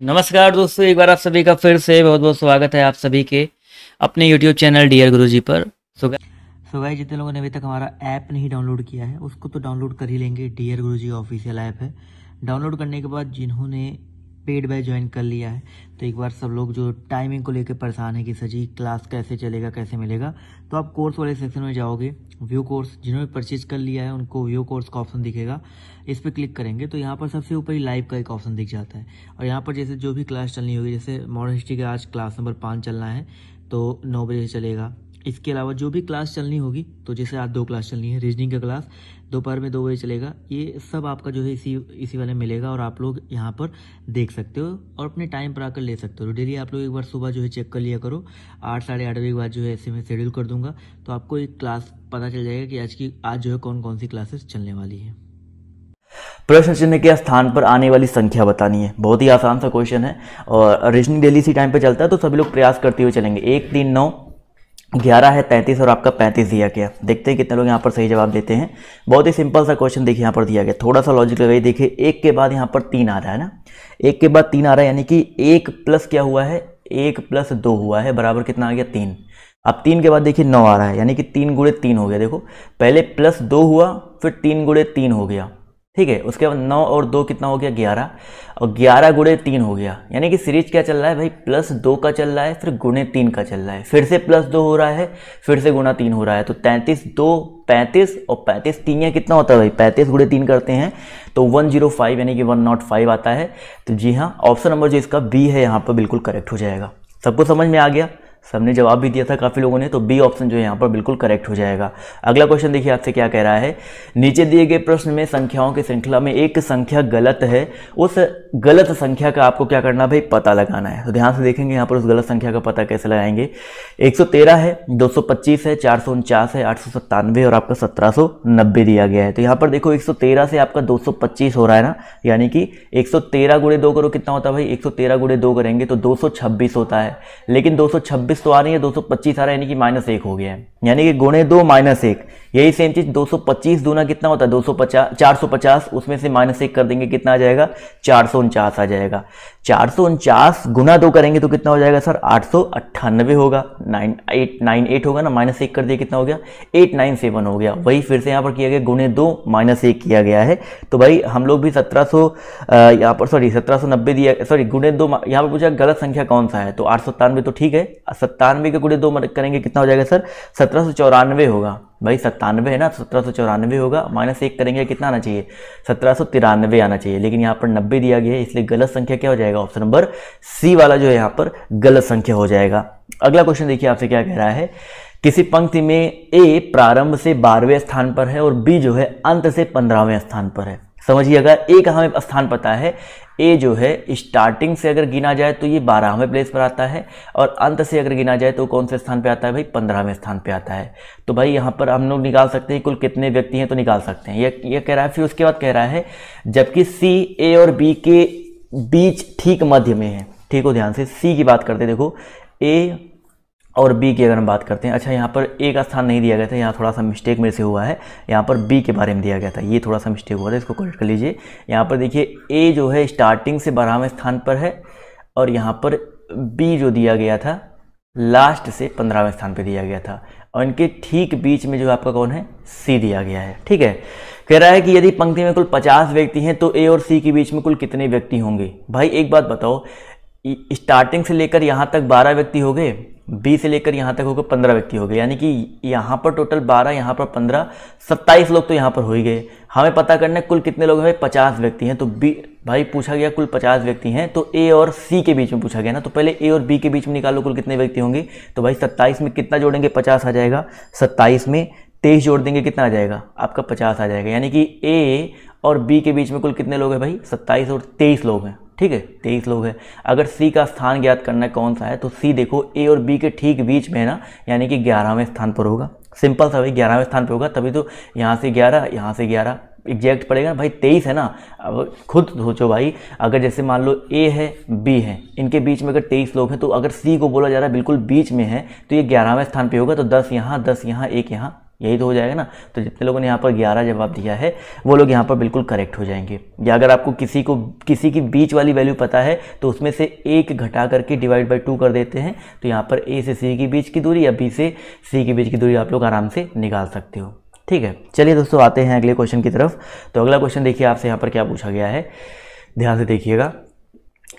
नमस्कार दोस्तों, एक बार आप सभी का फिर से बहुत बहुत स्वागत है आप सभी के अपने YouTube चैनल डियर गुरुजी पर। सो गाइस, जितने लोगों ने अभी तक हमारा ऐप नहीं डाउनलोड किया है उसको तो डाउनलोड कर ही लेंगे। डियर गुरुजी ऑफिशियल ऐप है। डाउनलोड करने के बाद जिन्होंने पेड बैच ज्वाइन कर लिया है तो एक बार सब लोग जो टाइमिंग को लेकर परेशान है कि सर जी क्लास कैसे चलेगा, कैसे मिलेगा, तो आप कोर्स वाले सेक्शन में जाओगे। व्यू कोर्स, जिन्होंने परचेज कर लिया है उनको व्यू कोर्स का ऑप्शन दिखेगा। इस पर क्लिक करेंगे तो यहाँ पर सबसे ऊपर ही लाइव का एक ऑप्शन दिख जाता है और यहाँ पर जैसे जो भी क्लास चलनी होगी, जैसे मॉडर्न हिस्ट्री का आज क्लास नंबर 5 चलना है तो 9 बजे चलेगा। इसके अलावा जो भी क्लास चलनी होगी, तो जैसे आज 2 क्लास चलनी है, रीजनिंग का क्लास दोपहर में 2 बजे चलेगा। ये सब आपका जो है इसी वाले मिलेगा और आप लोग यहाँ पर देख सकते हो और अपने टाइम पर आकर ले सकते हो। डेली आप लोग एक बार सुबह जो है चेक कर लिया करो। 8 साढ़े 8 बजे के बाद जो है ऐसे मैं शेड्यूल कर दूंगा तो आपको एक क्लास पता चल जाएगा कि आज जो है कौन कौन सी क्लासेस चलने वाली है। प्रश्न चिन्ह के स्थान पर आने वाली संख्या बतानी है। बहुत ही आसान सा क्वेश्चन है और रीजनिंग डेली इसी टाइम पे चलता है तो सभी लोग प्रयास करते हुए चलेंगे। 1 3 9 11 है 33 और आपका 35 दिया गया। देखते हैं कितने लोग यहाँ पर सही जवाब देते हैं। बहुत ही सिंपल सा क्वेश्चन देखिए यहाँ पर दिया गया, थोड़ा सा लॉजिक लगाइए। देखिए 1 के बाद यहाँ पर 3 आ रहा है ना, 1 के बाद 3 आ रहा है यानी कि 1 प्लस क्या हुआ है, 1 प्लस 2 हुआ है, बराबर कितना आ गया 3। अब 3 के बाद देखिए 9 आ रहा है यानी कि 3 गुणे 3 हो गया। देखो पहले प्लस 2 हुआ फिर 3 गुणे 3 हो गया, ठीक है। उसके बाद 9 और 2 कितना हो गया 11 और 11 गुणे 3 हो गया। यानी कि सीरीज क्या चल रहा है भाई, प्लस 2 का चल रहा है फिर गुणे 3 का चल रहा है, फिर से प्लस 2 हो रहा है फिर से गुणा 3 हो रहा है। तो 33 2 35 और 35 3 कितना होता है भाई, 35 गुणे 3 करते हैं तो 105 यानी कि 105 आता है। तो जी हाँ, ऑप्शन नंबर जो इसका बी है यहाँ पर बिल्कुल करेक्ट हो जाएगा। सबको समझ में आ गया, सबने जवाब भी दिया था काफ़ी लोगों ने, तो बी ऑप्शन जो है यहाँ पर बिल्कुल करेक्ट हो जाएगा। अगला क्वेश्चन देखिए आपसे क्या कह रहा है। नीचे दिए गए प्रश्न में संख्याओं की श्रृंखला में एक संख्या गलत है, उस गलत संख्या का आपको क्या करना भाई, पता लगाना है। तो ध्यान से देखेंगे यहाँ पर उस गलत संख्या का पता कैसे लगाएंगे। 113 है, 225 है, 449 है, 897 और आपका 1790 दिया गया है। तो यहाँ पर देखो 113 से आपका 225 हो रहा है ना, यानी कि 113 गुणे 2 करो कितना होता है भाई, 113 गुणे 2 करेंगे तो 226 होता है। लेकिन 226 तो आ रही है, 225 आ रहा है यानी कि -1 हो गया है, यानी कि गुणे 2 -1। यही सेम चीज 225 दूना कितना होता है 250 450, उसमें से -1 कर देंगे कितना आ जाएगा 449 आ जाएगा। 449 गुना 2 करेंगे तो कितना हो जाएगा सर 898 होगा, 9898 होगा ना, -1 कर दिया कितना हो गया 897 हो गया। वही फिर से यहाँ पर किया गया गुणे 2 -1 किया गया है। तो भाई हम लोग भी 1700 यहाँ पर 1790 दिया, गुणे 2 यहाँ पर पूछा गलत संख्या कौन सा है, तो 897 तो ठीक है, 97 के गुणे 2 करेंगे कितना हो जाएगा सर 1794 होगा। भाई 97 है ना, 1794 होगा, -1 करेंगे कितना आना चाहिए 1793 आना चाहिए, लेकिन यहाँ पर 90 दिया गया है इसलिए गलत संख्या क्या हो जाएगा, ऑप्शन नंबर सी वाला जो है यहाँ पर गलत संख्या हो जाएगा। अगला क्वेश्चन देखिए आपसे क्या कह रहा है। किसी पंक्ति में ए प्रारंभ से 12वें स्थान पर है और बी जो है अंत से 15वें स्थान पर है। समझिए, अगर ए का हमें स्थान पता है, ए जो है स्टार्टिंग से अगर गिना जाए तो ये 12वें प्लेस पर आता है और अंत से अगर गिना जाए तो कौन से स्थान पे आता है भाई 15वें स्थान पे आता है। तो भाई यहाँ पर हम लोग निकाल सकते हैं कुल कितने व्यक्ति हैं, तो निकाल सकते हैं। ये कह रहा है, फिर उसके बाद कह रहा है जबकि सी ए और बी के बीच ठीक मध्य में है। ठीक हो, ध्यान से सी की बात करते हैं। देखो ए और बी की अगर हम बात करते हैं, अच्छा यहाँ पर ए का स्थान नहीं दिया गया था, यहाँ थोड़ा सा मिस्टेक मेरे से हुआ है, यहाँ पर बी के बारे में दिया गया था, ये थोड़ा सा मिस्टेक हुआ था, इसको करेक्ट कर लीजिए। यहाँ पर देखिए ए जो है स्टार्टिंग से 12वें स्थान पर है और यहाँ पर बी जो दिया गया था लास्ट से 15वें स्थान पर दिया गया था और इनके ठीक बीच में जो आपका कौन है सी दिया गया है। ठीक है, कह रहा है कि यदि पंक्ति में कुल 50 व्यक्ति हैं तो ए और सी के बीच में कुल कितने व्यक्ति होंगे। भाई एक बात बताओ, स्टार्टिंग से लेकर यहाँ तक 12 व्यक्ति हो गए, बी से लेकर यहाँ तक होकर 15 व्यक्ति हो गए, यानी कि यहाँ पर टोटल 12, यहाँ पर 15, 27 लोग तो यहाँ पर हो ही गए। हमें पता करना है कुल कितने लोग हैं, 50 व्यक्ति हैं। तो बी भाई पूछा गया कुल 50 व्यक्ति हैं तो ए और सी के बीच में पूछा गया ना, तो पहले ए और बी के बीच में निकालो कुल कितने व्यक्ति होंगे। तो भाई 27 में कितना जोड़ेंगे 50 आ जाएगा, 27 में 23 जोड़ देंगे कितना आ जाएगा आपका 50 आ जाएगा, यानी कि ए और बी के बीच में कुल कितने लोग हैं भाई 27 और 23 लोग हैं। ठीक है, 23 लोग हैं। अगर सी का स्थान ज्ञात करना है कौन सा है, तो सी देखो ए और बी के ठीक बीच में है ना, यानी कि 11वें स्थान पर होगा। सिंपल सा भाई 11वें स्थान पर होगा, तभी तो यहाँ से 11 यहाँ से 11 एग्जैक्ट पड़ेगा ना भाई। 23 है ना, अब खुद सोचो भाई, अगर जैसे मान लो ए है बी है, इनके बीच में अगर 23 लोग हैं तो अगर सी को बोला जा रहा है बिल्कुल बीच में है तो ये 11वें स्थान पे होगा, तो 10 यहाँ 10 यहाँ 1 यहाँ यही तो हो जाएगा ना। तो जितने लोगों ने यहाँ पर 11 जवाब दिया है वो लोग यहाँ पर बिल्कुल करेक्ट हो जाएंगे। या अगर आपको किसी की बीच वाली वैल्यू पता है तो उसमें से 1 घटा करके डिवाइड बाई 2 कर देते हैं, तो यहाँ पर ए से सी के बीच की दूरी या बी से सी के बीच की दूरी आप लोग आराम से निकाल सकते हो। ठीक है, चलिए दोस्तों आते हैं अगले क्वेश्चन की तरफ। तो अगला क्वेश्चन देखिए आपसे यहाँ पर क्या पूछा गया है, ध्यान से देखिएगा।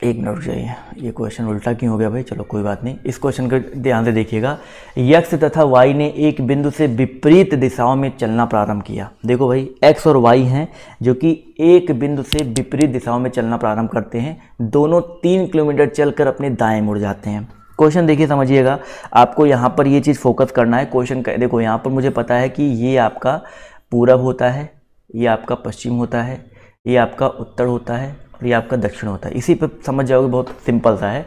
1 मिनट चाहिए, ये क्वेश्चन उल्टा क्यों हो गया भाई, चलो कोई बात नहीं। इस क्वेश्चन को ध्यान से देखिएगा। यक्स तथा वाई ने एक बिंदु से विपरीत दिशाओं में चलना प्रारंभ किया। देखो भाई एक्स और वाई हैं जो कि एक बिंदु से विपरीत दिशाओं में चलना प्रारंभ करते हैं। दोनों 3 किलोमीटर चलकर अपने दाएं मुड़ जाते हैं। क्वेश्चन देखिए समझिएगा, आपको यहाँ पर ये चीज़ फोकस करना है। क्वेश्चन देखो यहाँ पर मुझे पता है कि ये आपका पूरब होता है, ये आपका पश्चिम होता है, ये आपका उत्तर होता है और ये आपका दक्षिण होता है। इसी पे समझ जाओगे, बहुत सिंपल सा है।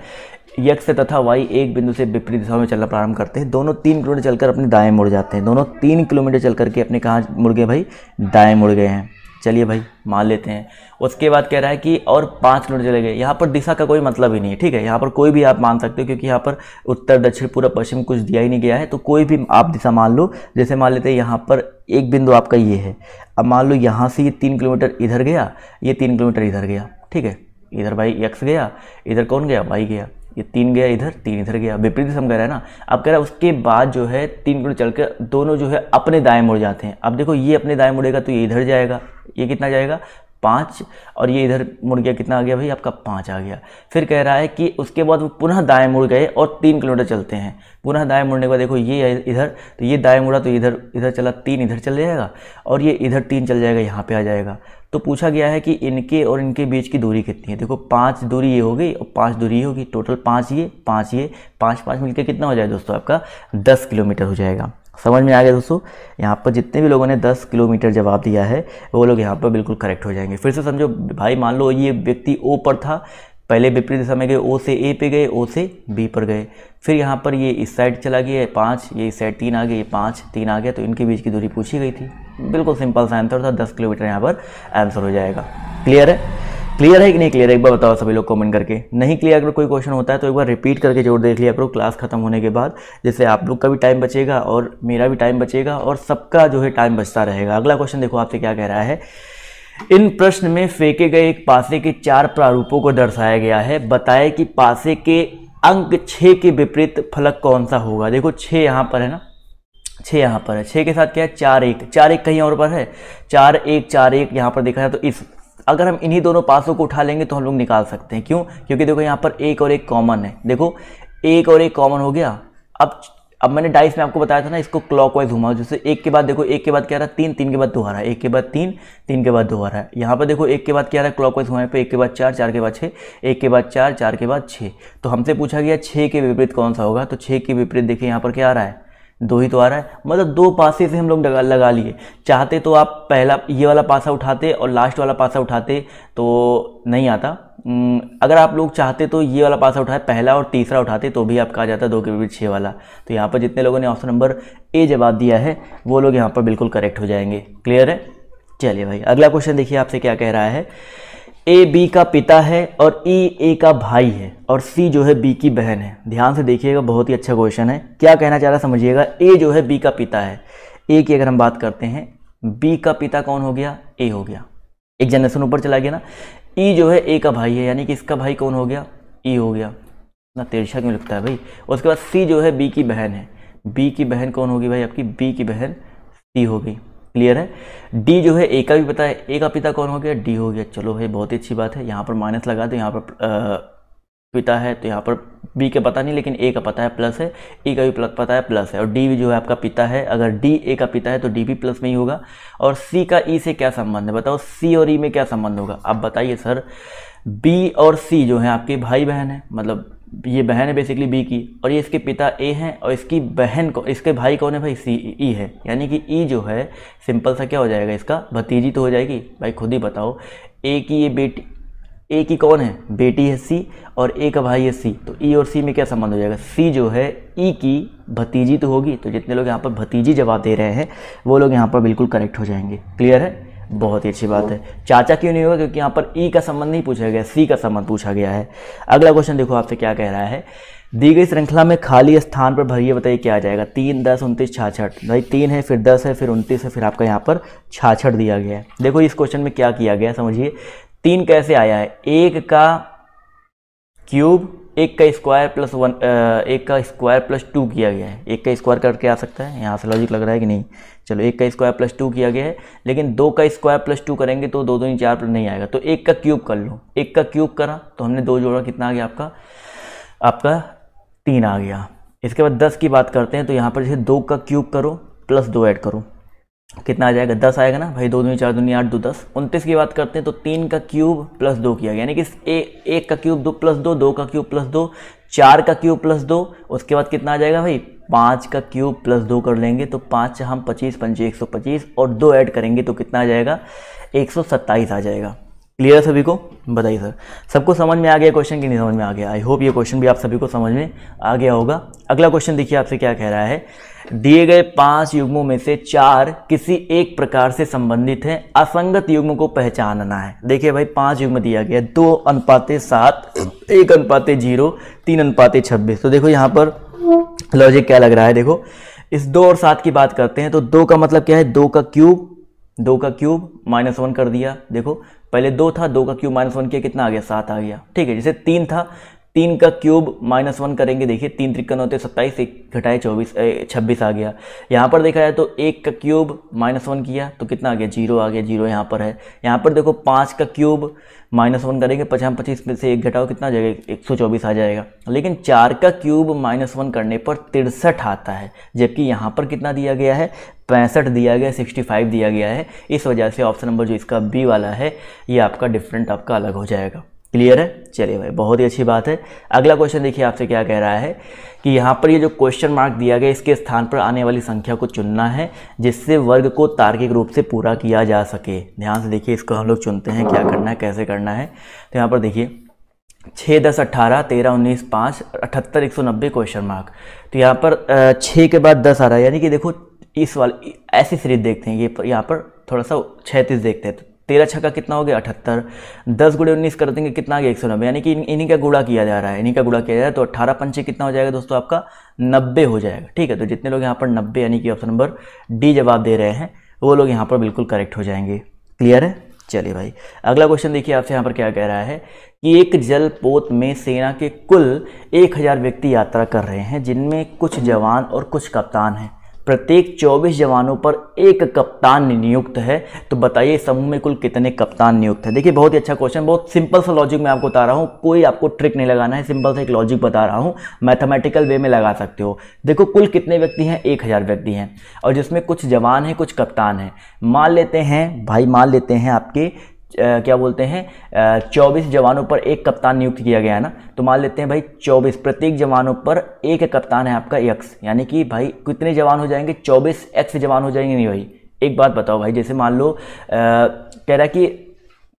यक्स तथा वाई एक बिंदु से विपरीत दिशा में चलना प्रारंभ करते हैं। दोनों 3 किलोमीटर चलकर अपने दाएं मुड़ जाते हैं। दोनों 3 किलोमीटर चल करके अपने कहाँ मुड़ गए भाई, दाएं मुड़ गए हैं। चलिए भाई मान लेते हैं। उसके बाद कह रहा है कि और 5 किलोमीटर चले गए। यहाँ पर दिशा का कोई मतलब ही नहीं है, ठीक है। यहाँ पर कोई भी आप मान सकते हो क्योंकि यहाँ पर उत्तर दक्षिण पूर्व पश्चिम कुछ दिया ही नहीं गया है, तो कोई भी आप दिशा मान लो। जैसे मान लेते हैं यहाँ पर एक बिंदु आपका ये है, अब मान लो यहाँ से ये 3 किलोमीटर इधर गया, ये 3 किलोमीटर इधर गया, ठीक है। इधर भाई एक्स गया, इधर कौन गया, वाई गया। ये 3 गया इधर, 3 इधर गया, विपरीत दिशा में कह रहा है ना। अब कह रहा है उसके बाद जो है 3 किलोमीटर चलकर दोनों जो है अपने दाएं मुड़ जाते हैं। अब देखो ये अपने दाएं मुड़ेगा तो ये इधर जाएगा, ये कितना जाएगा 5, और ये इधर मुड़ गया, कितना आ गया भाई आपका 5 आ गया। फिर कह रहा है कि उसके बाद वो पुनः दाएं मुड़ गए और 3 किलोमीटर चलते हैं। पुनः दाएं मुड़ने के बाद देखो ये इधर, तो ये दाएं मुड़ा तो इधर चला, 3 इधर चल जाएगा और ये इधर 3 चल जाएगा, यहाँ पे आ जाएगा। तो पूछा गया है कि इनके और इनके बीच की दूरी कितनी है। देखो 5 दूरी ये हो गई और 5 दूरी ये होगी, टोटल 5 ये 5 मिलकर कितना हो जाएगा दोस्तों, आपका 10 किलोमीटर हो जाएगा। समझ में आ गया दोस्तों। यहाँ पर जितने भी लोगों ने 10 किलोमीटर जवाब दिया है वो लोग यहाँ पर बिल्कुल करेक्ट हो जाएंगे। फिर से समझो भाई, मान लो ये व्यक्ति ओ पर था, पहले विपरीत दिशा में गए, ओ से ए पे गए, ओ से बी पर गए। फिर यहाँ पर ये इस साइड चला गया 5, ये इस साइड 3 आ गया, ये 5 3 आ गया, तो इनके बीच की दूरी पूछी गई थी। बिल्कुल सिंपल सा आंसर था, 10 किलोमीटर यहाँ पर आंसर हो जाएगा। क्लियर है? क्लियर है कि नहीं क्लियर है, एक बार बताओ सभी लोग कमेंट करके। नहीं क्लियर अगर कोई क्वेश्चन होता है तो एक बार रिपीट करके जरूर देख लिया करो क्लास खत्म होने के बाद, जिससे आप लोग का भी टाइम बचेगा और मेरा भी टाइम बचेगा और सबका जो है टाइम बचता रहेगा। अगला क्वेश्चन देखो आपसे क्या कह रहा है। इन प्रश्न में फेंके गए एक पासे के 4 प्रारूपों को दर्शाया गया है। बताए कि पासे के अंक 6 के विपरीत फलक कौन सा होगा। देखो 6 यहाँ पर है ना, 6 यहाँ पर है, 6 के साथ क्या है 4 1 कहीं और पर है, 4 1 यहाँ पर देखा है। तो इस अगर हम इन्हीं दोनों पासों को उठा लेंगे तो हम लोग निकाल सकते हैं। क्यों? क्योंकि देखो यहाँ पर 1 और 1 कॉमन है। देखो 1 और 1 कॉमन हो गया। अब मैंने डाइस में आपको बताया था ना, इसको क्लॉकवाइज घुमाओ। जैसे 1 के बाद देखो 1 के बाद क्या रहा 3, 3 के बाद 2 आ रहा है, 1 के बाद 3, 3 के बाद 2 आ रहा है। यहाँ पर देखो 1 के बाद क्या रहा है क्लॉकवाइज घुमाने पे, 1 के बाद 4, 4 के बाद 6, 1 के बाद 4, 4 के बाद 6। तो हमसे पूछा गया 6 के विपरीत कौन सा होगा। तो 6 के विपरीत देखिए यहाँ पर क्या आ रहा है, 2 ही तो आ रहा है। मतलब 2 पासे से हम लोग लगा लिए। चाहते तो आप पहला ये वाला पासा उठाते और लास्ट वाला पासा उठाते तो नहीं आता। अगर आप लोग चाहते तो ये वाला पासा उठाए, पहला और तीसरा उठाते तो भी आपका आ जाता 2 के विपरीत 6 वाला। तो यहाँ पर जितने लोगों ने ऑप्शन नंबर ए जवाब दिया है वो लोग यहाँ पर बिल्कुल करेक्ट हो जाएंगे। क्लियर है? चलिए भाई अगला क्वेश्चन देखिए आपसे क्या कह रहा है। ए बी का पिता है और ई ए का भाई है और सी जो है बी की बहन है। ध्यान से देखिएगा, बहुत ही अच्छा क्वेश्चन है। क्या कहना चाह रहा है समझिएगा। ए जो है बी का पिता है, ए की अगर हम बात करते हैं, बी का पिता कौन हो गया, ए हो गया, एक जनरेशन ऊपर चला गया ना। ई जो है ए का भाई है, यानी कि इसका भाई कौन हो गया, ई हो गया ना। तिरछा क्यों लगता है भाई। उसके बाद सी जो है बी की बहन है, बी की बहन कौन होगी भाई आपकी, बी की बहन सी हो गई। क्लियर है? डी जो है ए का भी पता है, ए का पिता कौन हो गया, डी हो गया। चलो भाई बहुत ही अच्छी बात है। यहाँ पर माइनस लगा दो, यहाँ पर पिता है तो यहाँ पर बी का पता नहीं लेकिन ए का पता है प्लस है, ए का भी पता है प्लस है, और डी भी जो है आपका पिता है। अगर डी ए का पिता है तो डी भी प्लस में ही होगा। और सी का ई से क्या संबंध है बताओ, सी और ई में क्या संबंध होगा। अब बताइए सर, बी और सी जो है आपके भाई बहन है, मतलब ये बहन है बेसिकली बी की, और ये इसके पिता ए हैं और इसकी बहन को, इसके भाई कौन है भाई, सी ई है। यानी कि ई जो है सिंपल सा क्या हो जाएगा, इसका भतीजी तो हो जाएगी। भाई खुद ही बताओ, ए की ये बेटी, ए की कौन है बेटी है सी, और ए का भाई है सी, तो ई और सी में क्या संबंध हो जाएगा, सी जो है ई की भतीजी तो होगी। तो जितने लोग यहाँ पर भतीजी जवाब दे रहे हैं वो लोग यहाँ पर बिल्कुल करेक्ट हो जाएंगे। क्लियर है? बहुत ही अच्छी बात है। चाचा क्यों नहीं होगा, क्योंकि यहाँ पर ई का संबंध नहीं पूछा गया, सी का संबंध पूछा गया है। अगला क्वेश्चन देखो आपसे क्या कह रहा है, दी गई श्रृंखला में खाली स्थान पर भरिए, बताइए क्या आ जाएगा। 3, 10, 29, 66। भाई 3 है, फिर 10 है, फिर 29 है, फिर आपका यहाँ पर 66 दिया गया है। देखो इस क्वेश्चन में क्या किया गया समझिए। 3 कैसे आया है, 1 का क्यूब, 1 का स्क्वायर प्लस 1, 1 का स्क्वायर प्लस 2 किया गया है। 1 का स्क्वायर करके आ सकता है, यहाँ से लॉजिक लग रहा है कि नहीं। चलो 1 का स्क्वायर प्लस 2 किया गया है, लेकिन 2 का स्क्वायर प्लस 2 करेंगे तो 2 2 4 नहीं आएगा, तो 1 का क्यूब कर लो। 1 का क्यूब करा तो हमने 2 जोड़ा, कितना आ गया आपका 3 आ गया। इसके बाद 10 की बात करते हैं, तो यहाँ पर जैसे 2 का क्यूब करो प्लस 2 ऐड करो, कितना आ जाएगा 10 आएगा ना भाई। 2 दूनी 4 दूनी 8 2 10। 29 की बात करते हैं तो 3 का क्यूब प्लस 2 किया गया, यानी कि 1 का क्यूब 2 प्लस 2, 2 का क्यूब प्लस 2, 4 का क्यूब प्लस 2, उसके बाद कितना आ जाएगा भाई 5 का क्यूब प्लस 2 कर लेंगे तो 5 हम 25 5 125, और 2 ऐड करेंगे तो कितना आ जाएगा 127 आ जाएगा। क्लियर है सभी को, बताइए सर सबको समझ में आ गया क्वेश्चन कि नहीं समझ में आ गया। आई होप ये क्वेश्चन भी आप सभी को समझ में आ गया होगा। अगला क्वेश्चन देखिए आपसे क्या कह रहा है, दिए गए 5 युग्मों में से 4 किसी एक प्रकार से संबंधित हैं, असंगत युग्म को पहचानना है। देखिए भाई 5 युग्म दिया गया, 2:7, 1:0, 3:26। तो देखो यहाँ पर लॉजिक क्या लग रहा है, देखो इस 2 और 7 की बात करते हैं तो 2 का मतलब क्या है, 2 का क्यूब -1 कर दिया। देखो पहले 2 था, 2 का क्यूब -1 किया, कितना आ गया 7 आ गया। ठीक है, जैसे 3 था, 3 का क्यूब -1 करेंगे, देखिए 3 3 होते 27, 1 घटाए 26 आ गया। यहाँ पर देखा जाए तो 1 का क्यूब -1 किया तो कितना आ गया 0 आ गया, 0 यहाँ पर है। यहाँ पर देखो 5 का क्यूब -1 करेंगे, 25 में से 1 घटाओ, कितना आ जाएगा 124 आ जाएगा। लेकिन 4 का क्यूब -1 करने पर 63 आता है, जबकि यहाँ पर कितना दिया गया है 65 दिया गया, 65 दिया गया है। इस वजह से ऑप्शन नंबर जो इसका बी वाला है ये आपका डिफरेंट आपका अलग हो जाएगा। क्लियर है, चलिए भाई बहुत ही अच्छी बात है। अगला क्वेश्चन देखिए आपसे क्या कह रहा है कि यहाँ पर ये जो क्वेश्चन मार्क दिया गया इसके स्थान पर आने वाली संख्या को चुनना है जिससे वर्ग को तार्किक रूप से पूरा किया जा सके। ध्यान से देखिए, इसको हम लोग चुनते हैं, क्या करना है कैसे करना है। तो यहाँ पर देखिए 6 10 18 13 19 5 78 190 क्वेश्चन मार्क। तो यहाँ पर 6 के बाद 10 आ रहा है, यानी कि देखो इस वाले ऐसी सीरीज देखते हैं, ये यहाँ पर थोड़ा सा 36 देखते हैं। तो 13 छक्का कितना हो गया 78, 10 गुणे 19 कर देंगे कितना आ गया 190, यानी कि इन्हीं का गुणा किया जा रहा है, इन्हीं का गुणा किया जा रहा है। तो 18 पंचे कितना हो जाएगा दोस्तों आपका 90 हो जाएगा। ठीक है, तो जितने लोग यहाँ पर 90 यानी कि ऑप्शन नंबर डी जवाब दे रहे हैं वो लोग यहाँ पर बिल्कुल करेक्ट हो जाएंगे। क्लियर है, चलिए भाई अगला क्वेश्चन देखिए आपसे यहाँ पर क्या कह रहा है कि एक जलपोत में सेना के कुल 1000 व्यक्ति यात्रा कर रहे हैं, जिनमें कुछ जवान और कुछ कप्तान हैं। प्रत्येक 24 जवानों पर एक कप्तान नियुक्त है, तो बताइए समूह में कुल कितने कप्तान नियुक्त है। देखिए बहुत ही अच्छा क्वेश्चन, बहुत सिंपल सा लॉजिक मैं आपको बता रहा हूँ, कोई आपको ट्रिक नहीं लगाना है, सिंपल सा एक लॉजिक बता रहा हूँ, मैथमेटिकल वे में लगा सकते हो। देखो कुल कितने व्यक्ति हैं 1000 व्यक्ति हैं, और जिसमें कुछ जवान हैं कुछ कप्तान हैं। मान लेते हैं भाई, मान लेते हैं आपके क्या बोलते हैं 24 जवानों पर एक कप्तान नियुक्त किया गया है ना, तो मान लेते हैं भाई 24, प्रत्येक जवानों पर एक कप्तान है आपका x, यानी कि भाई कितने जवान हो जाएंगे 24 x जवान हो जाएंगे। नहीं भाई एक बात बताओ भाई, जैसे मान लो कह रहा है कि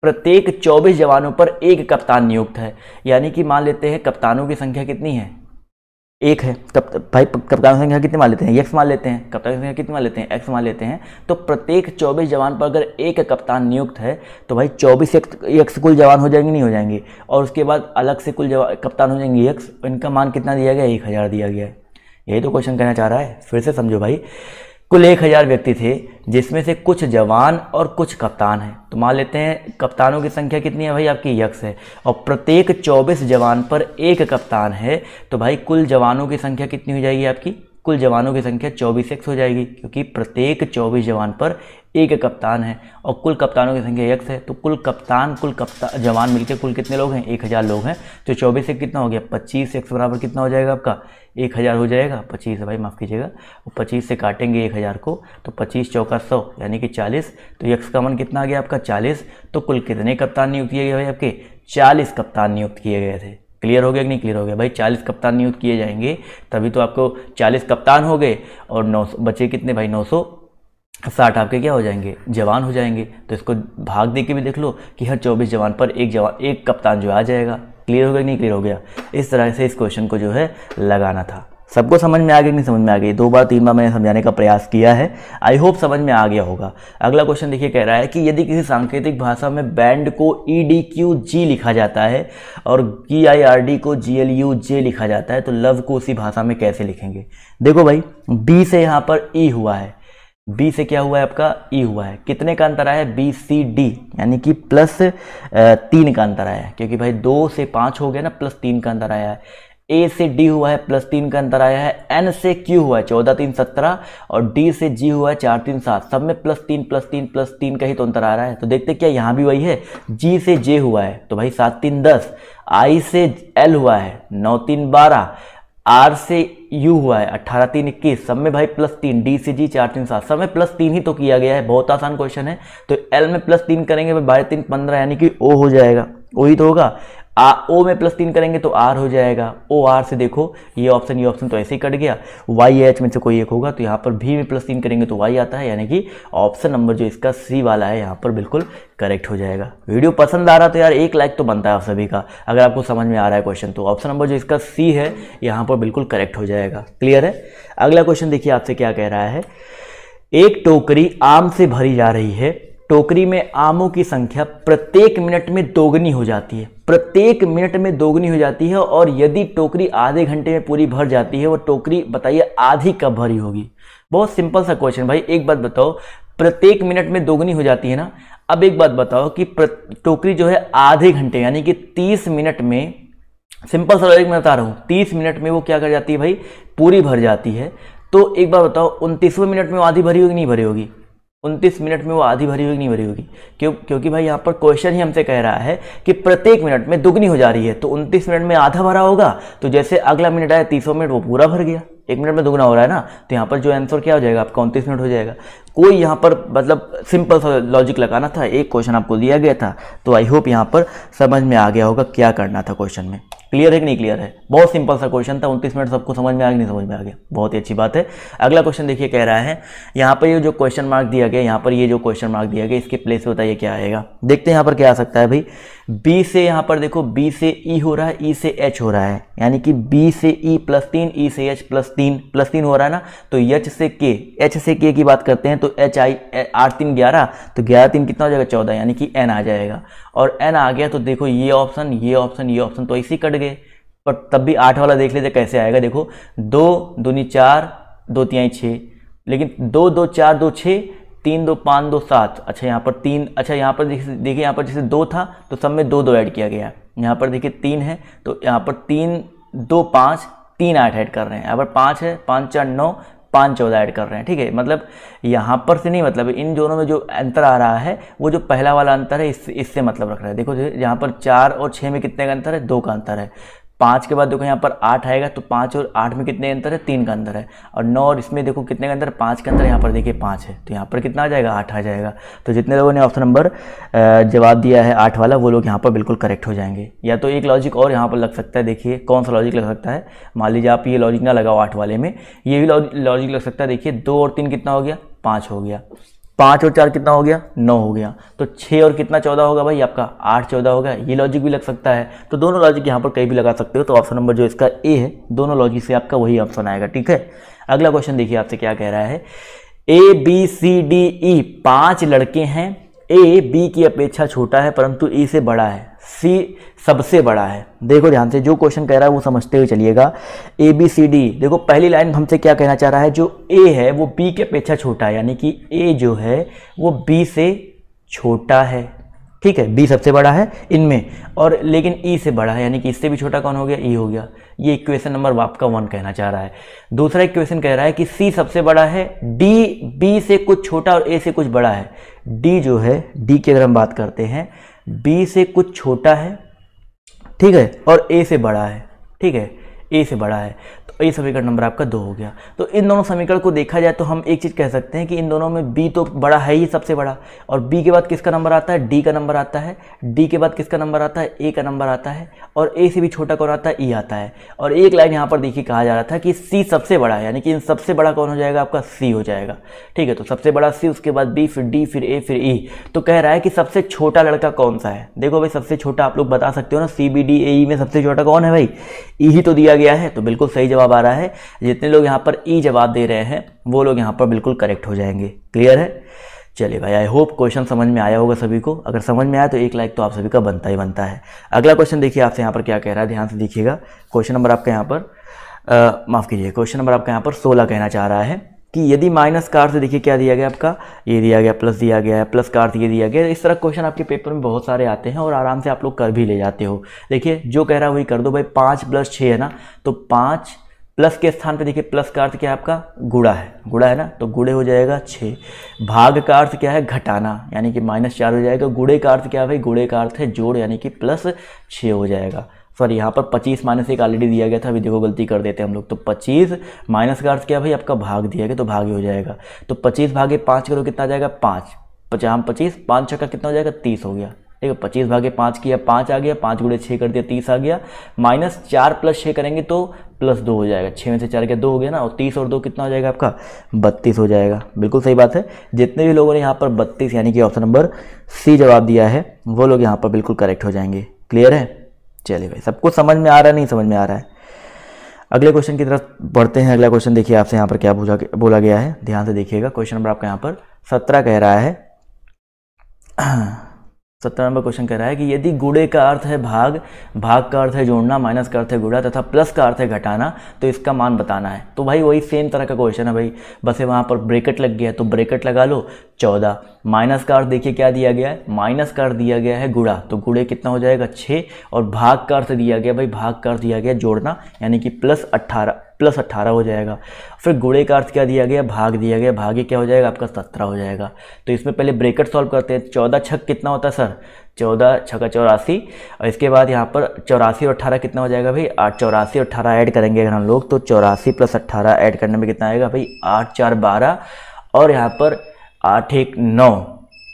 प्रत्येक 24 जवानों पर एक कप्तान नियुक्त है, यानी कि मान लेते हैं कप्तानों की संख्या कितनी है 1 है। भाई कप्तान की संख्या कितनी मान लेते हैं x मान लेते हैं, कप्तान की संख्या कितनी मान लेते हैं x मान लेते हैं। तो प्रत्येक 24 जवान पर अगर एक कप्तान नियुक्त है तो भाई 24 x कुल जवान हो जाएंगे, नहीं हो जाएंगे, और उसके बाद अलग से कुल कप्तान हो जाएंगे x। इनका मान कितना दिया गया 1000 दिया गया है। यही तो क्वेश्चन कहना चाह रहा है, फिर से समझो भाई। कुल 1000 व्यक्ति थे जिसमें से कुछ जवान और कुछ कप्तान हैं, तो मान लेते हैं कप्तानों की संख्या कितनी है भाई आपकी x है, और प्रत्येक 24 जवान पर एक कप्तान है, तो भाई कुल जवानों की संख्या कितनी हो जाएगी आपकी, कुल जवानों की संख्या 24x हो जाएगी, क्योंकि प्रत्येक 24 जवान पर एक कप्तान है और कुल कप्तानों की संख्या x है। तो कुल जवान मिलकर कुल कितने लोग हैं 1000 लोग हैं। तो 24 से कितना हो गया 25x बराबर कितना हो जाएगा आपका 1000 हो जाएगा। 25 है भाई माफ़ कीजिएगा, और 25 से काटेंगे 1000 को तो 25 चौका 100 यानी कि 40। तो x का मान कितना आ गया आपका 40। तो कुल कितने कप्तान नियुक्त किए गए भाई आपके 40 कप्तान नियुक्त किए गए थे। क्लियर हो गया कि नहीं क्लियर हो गया भाई, 40 कप्तान नियुक्त किए जाएंगे तभी तो आपको 40 कप्तान हो गए, और 900 बचे कितने भाई 960 आपके क्या हो जाएंगे जवान हो जाएंगे। तो इसको भाग दे के भी देख लो कि हर 24 जवान पर एक कप्तान जो आ जाएगा। क्लियर हो गया कि नहीं क्लियर हो गया, इस तरह से इस क्वेश्चन को जो है लगाना था। सबको समझ में आ गया कि नहीं समझ में आ गई? 2 बार 3 बार मैंने समझाने का प्रयास किया है, आई होप समझ में आ गया होगा। अगला क्वेश्चन देखिए, कह रहा है कि यदि किसी सांकेतिक भाषा में बैंड को EDQG लिखा जाता है और GIRD को GLUJ लिखा जाता है तो लव को उसी भाषा में कैसे लिखेंगे? देखो भाई, B से यहाँ पर E हुआ है, B से क्या हुआ है आपका? E हुआ है। कितने का अंतर आया है? BCD, यानी कि +3 का अंतर आया है, क्योंकि भाई 2 से 5 हो गया ना, +3 का अंतर आया है। A से D हुआ है, +3 का अंतर आया है। N से Q हुआ है 14 3 17 और D से G हुआ है 4 3 7, सब में +3 का ही तो अंतर आ रहा है। तो देखते क्या यहाँ भी वही है। G से J हुआ है तो भाई 7 3 10, I से L हुआ है 9 3 12, R से U हुआ है 18 3 21, सब में भाई +3, D से G 4 3 7, सब में +3 ही तो किया गया है। बहुत आसान क्वेश्चन है। तो L में +3 करेंगे भाई 12 3 15, यानी कि O हो जाएगा, O ही तो होगा। O में +3 करेंगे तो R हो जाएगा। OR से देखो ये ऑप्शन तो ऐसे ही कट गया। YH में से कोई एक होगा तो यहाँ पर भी में +3 करेंगे तो Y आता है, यानी कि ऑप्शन नंबर जो इसका C वाला है यहाँ पर बिल्कुल करेक्ट हो जाएगा। वीडियो पसंद आ रहा तो यार 1 लाइक तो बनता है आप सभी का। अगर आपको समझ में आ रहा है क्वेश्चन तो ऑप्शन नंबर जो इसका C है यहाँ पर बिल्कुल करेक्ट हो जाएगा। क्लियर है? अगला क्वेश्चन देखिए आपसे क्या कह रहा है। एक टोकरी आम से भरी जा रही है, टोकरी में आमों की संख्या प्रत्येक मिनट में दोगुनी हो जाती है, प्रत्येक मिनट में दोगुनी हो जाती है, और यदि टोकरी आधे घंटे में पूरी भर जाती है, वो टोकरी बताइए आधी कब भरी होगी? बहुत सिंपल सा क्वेश्चन भाई। एक बात बताओ, प्रत्येक मिनट में दोगुनी हो जाती है ना। अब एक बात बताओ कि टोकरी जो है आधे घंटे यानी कि 30 मिनट में, सिंपल सा लॉजिक मैं बता रहा हूँ, 30 मिनट में वो क्या कर जाती है भाई? पूरी भर जाती है। तो एक बार बताओ 29वें मिनट में वो आधी भरी होगी नहीं भरी होगी? 29 मिनट में वो आधी भरी होगी नहीं भरी होगी? क्योंकि भाई यहाँ पर क्वेश्चन ही हमसे कह रहा है कि प्रत्येक मिनट में दुगनी हो जा रही है, तो 29 मिनट में आधा भरा होगा, तो जैसे अगला मिनट आया 30वां मिनट वो पूरा भर गया। 1 मिनट में दुगना हो रहा है ना, तो यहाँ पर जो आंसर क्या हो जाएगा आपका? 29 मिनट हो जाएगा। कोई यहाँ पर मतलब सिंपल सा लॉजिक लगाना था, एक क्वेश्चन आपको दिया गया था, तो आई होप यहाँ पर समझ में आ गया होगा क्या करना था क्वेश्चन में। क्लियर है कि नहीं क्लियर है? बहुत सिंपल सा क्वेश्चन था। 29 मिनट सबको समझ में आ गया नहीं समझ में आ गया? बहुत ही अच्छी बात है। अगला क्वेश्चन देखिए, कह रहा है यहाँ पर ये जो क्वेश्चन मार्क दिया गया, यहाँ पर ये जो क्वेश्चन मार्क दिया गया, इसके प्लेस पे बताइए क्या आएगा। देखते हैं यहाँ पर क्या आ सकता है भाई। B से यहाँ पर देखो, B से E हो रहा है, E से H हो रहा है, यानी कि B से E +3, E से H +3 हो रहा है ना। तो H से K की बात करते हैं तो HI 8 3 11, तो 11 3 कितना हो जाएगा? 14, यानी कि N आ जाएगा। और N आ गया तो देखो ये ऑप्शन तो ऐसे ही कट गए, पर तब भी 8 वाला देख लेते कैसे आएगा। देखो 2 दूनी 4, 2 तिहाई 6, लेकिन 2 2 4 2 6, 3 2 5 2 7। अच्छा यहाँ पर 3, अच्छा यहाँ पर देखिए यहाँ पर जैसे 2 था तो सब में 2 2 ऐड किया गया। यहाँ पर देखिए 3 है तो यहाँ पर 3 2 5 3 8 ऐड कर रहे हैं। यहाँ पर 5 है, 5 4 9, 5 14 ऐड कर रहे हैं। ठीक है, मतलब यहाँ पर से नहीं, मतलब इन दोनों में जो अंतर आ रहा है वो जो पहला वाला अंतर है इससे मतलब रख रहा है। देखो यहाँ पर 4 और 6 में कितने का अंतर है? 2 का अंतर है। 5 के बाद देखो यहाँ पर 8 आएगा तो 5 और 8 में कितने अंतर है? 3 का अंतर है। और 9 और इसमें देखो कितने का अंतर है? 5 का अंतर। यहाँ पर देखिए 5 है तो यहाँ पर कितना आ जाएगा? 8 आ जाएगा। तो जितने लोगों ने ऑप्शन नंबर जवाब दिया है 8 वाला, वो लोग यहाँ पर बिल्कुल करेक्ट हो जाएंगे। या तो एक लॉजिक और यहाँ पर लग सकता है, देखिए कौन सा लॉजिक लग सकता है। मान लीजिए आप ये लॉजिक ना लगाओ 8 वाले में, ये भी लॉजिक लग सकता है। देखिए 2 और 3 कितना हो गया? 5 हो गया। 5 और 4 कितना हो गया? 9 हो गया। तो 6 और कितना 14 होगा भाई आपका? 8 14 होगा। ये लॉजिक भी लग सकता है। तो दोनों लॉजिक यहाँ पर कहीं भी लगा सकते हो। तो ऑप्शन नंबर जो इसका ए है, दोनों लॉजिक से आपका वही ऑप्शन आएगा। ठीक है, अगला क्वेश्चन देखिए आपसे क्या कह रहा है। ABCDE 5 लड़के हैं। A B की अपेक्षा छोटा है परंतु E से बड़ा है, C सबसे बड़ा है। देखो ध्यान से, जो क्वेश्चन कह रहा है वो समझते हुए चलिएगा। ABCD, देखो पहली लाइन हमसे क्या कहना चाह रहा है, जो A है वो B की अपेक्षा छोटा है, यानी कि A जो है वो B से छोटा है। ठीक है, B सबसे बड़ा है इनमें, और लेकिन E से बड़ा है, यानी कि इससे भी छोटा कौन हो गया? E हो गया। ये इक्वेशन नंबर आपका 1 कहना चाह रहा है। दूसरा इक्वेशन कह रहा है कि C सबसे बड़ा है, D B से कुछ छोटा और A से कुछ बड़ा है। D जो है, D की अगर हम बात करते हैं, B से कुछ छोटा है, ठीक है, और A से बड़ा है। ठीक है, A से बड़ा है, तो A समीकरण नंबर आपका 2 हो गया। तो इन दोनों समीकरण को देखा जाए तो हम एक चीज़ कह सकते हैं कि इन दोनों में B तो बड़ा है ही सबसे बड़ा, और B के बाद किसका नंबर आता है? D का नंबर आता है। D के बाद किसका नंबर आता है? A का नंबर आता है। और A से भी छोटा कौन आता है? E आता है। और एक लाइन यहाँ पर देखिए कहा जा रहा था कि C सबसे बड़ा है, यानी कि इन सबसे बड़ा कौन हो जाएगा? आपका C हो जाएगा। ठीक है, तो सबसे बड़ा C, उसके बाद B, फिर D, फिर A, फिर E। तो कह रहा है कि सबसे छोटा लड़का कौन सा है। देखो भाई, सबसे छोटा आप लोग बता सकते हो ना, CBDAE में सबसे छोटा कौन है भाई? ई ही तो दिया गया है, तो बिल्कुल सही जवाब आ रहा है। जितने लोग यहाँ पर ई जवाब दे रहे हैं वो लोग यहाँ पर बिल्कुल करेक्ट हो जाएंगे। क्लियर है? चलिए भाई, आई होप क्वेश्चन समझ में आया होगा सभी को। अगर समझ में आया तो एक लाइक तो आप सभी का बनता ही बनता है। अगला क्वेश्चन देखिए आपसे यहाँ पर क्या कह रहा है, ध्यान से देखिएगा। क्वेश्चन नंबर आपका यहाँ पर माफ़ कीजिए, क्वेश्चन नंबर आपका यहाँ पर 16 कहना चाह रहा है कि यदि माइनस का अर्थ, देखिए क्या दिया गया आपका, ये दिया गया, प्लस दिया गया है, प्लस का अर्थ ये दिया गया। इस तरह क्वेश्चन आपके पेपर में बहुत सारे आते हैं और आराम से आप लोग कर भी ले जाते हो। देखिए जो कह रहा है वही कर दो भाई। 5 + 6 है ना, तो 5 प्लस के स्थान पे देखिए प्लस का अर्थ क्या है आपका, गुणा है, गुणा है ना, तो गुणे हो जाएगा 6। भाग का अर्थ क्या है, घटाना, यानी कि -4 हो जाएगा। गुणे का अर्थ क्या है भाई, गुणे का अर्थ है जोड़, यानी कि +6 हो जाएगा। सॉरी, यहाँ पर 25 - 1 ऑलरेडी दिया गया था, अभी देखो गलती कर देते हैं हम लोग। तो 25 माइनस का अर्थ क्या भाई आपका, भाग दिया गया, तो भाग ही हो जाएगा। तो 25 भागे 5 करो कितना आ जाएगा, 5। 25 5 छक्का कितना हो जाएगा, 30 हो गया। ठीक है, 25 भागे 5 किया, 5 आ गया, 5 × 6 कर दिया, 30 आ गया। -4 + 6 करेंगे तो +2 हो जाएगा। 6 में से 4 गया 2 हो गया ना, और 30 और 2 कितना हो जाएगा आपका, 32 हो जाएगा। बिल्कुल सही बात है। जितने भी लोगों ने यहाँ पर 32 यानी कि ऑप्शन नंबर सी जवाब दिया है वो लोग यहाँ पर बिल्कुल करेक्ट हो जाएंगे। क्लियर है? चलिए भाई, सबको समझ में आ रहा है, नहीं समझ में आ रहा है? अगले क्वेश्चन की तरफ बढ़ते हैं। अगला क्वेश्चन देखिए आपसे यहाँ पर क्या बोला गया है, ध्यान से देखिएगा। क्वेश्चन नंबर आपका यहाँ पर 17 कह रहा है 17 नंबर क्वेश्चन कह रहा है कि यदि गुणे का अर्थ है भाग, भाग का अर्थ है जोड़ना, माइनस का अर्थ है गुणा तथा प्लस का अर्थ है घटाना, तो इसका मान बताना है। तो भाई वही सेम तरह का क्वेश्चन है भाई, बस वहाँ पर ब्रैकेट लग गया है तो ब्रैकेट लगा लो। 14 माइनस का अर्थ देखिए क्या दिया गया है, माइनस का अर्थ दिया गया है गुणा, तो गुणे कितना हो जाएगा 6। और भाग का अर्थ दिया गया भाई, भाग का अर्थ दिया गया जोड़ना, यानी कि +18 हो जाएगा। फिर गुणे का अर्थ क्या दिया गया, भाग दिया गया, भागे क्या हो जाएगा आपका 17 हो जाएगा। तो इसमें पहले ब्रैकेट सॉल्व करते हैं। 14 छक कितना होता है सर, 14 छक्का 84, और इसके बाद यहाँ पर 84 और 18 कितना हो जाएगा भाई 8। 84 और 18 ऐड करेंगे अगर हम लोग, तो 84 + 18 ऐड करने में कितना आएगा भाई 8 × 4 = 12, और यहाँ पर 8 × 1 = 9,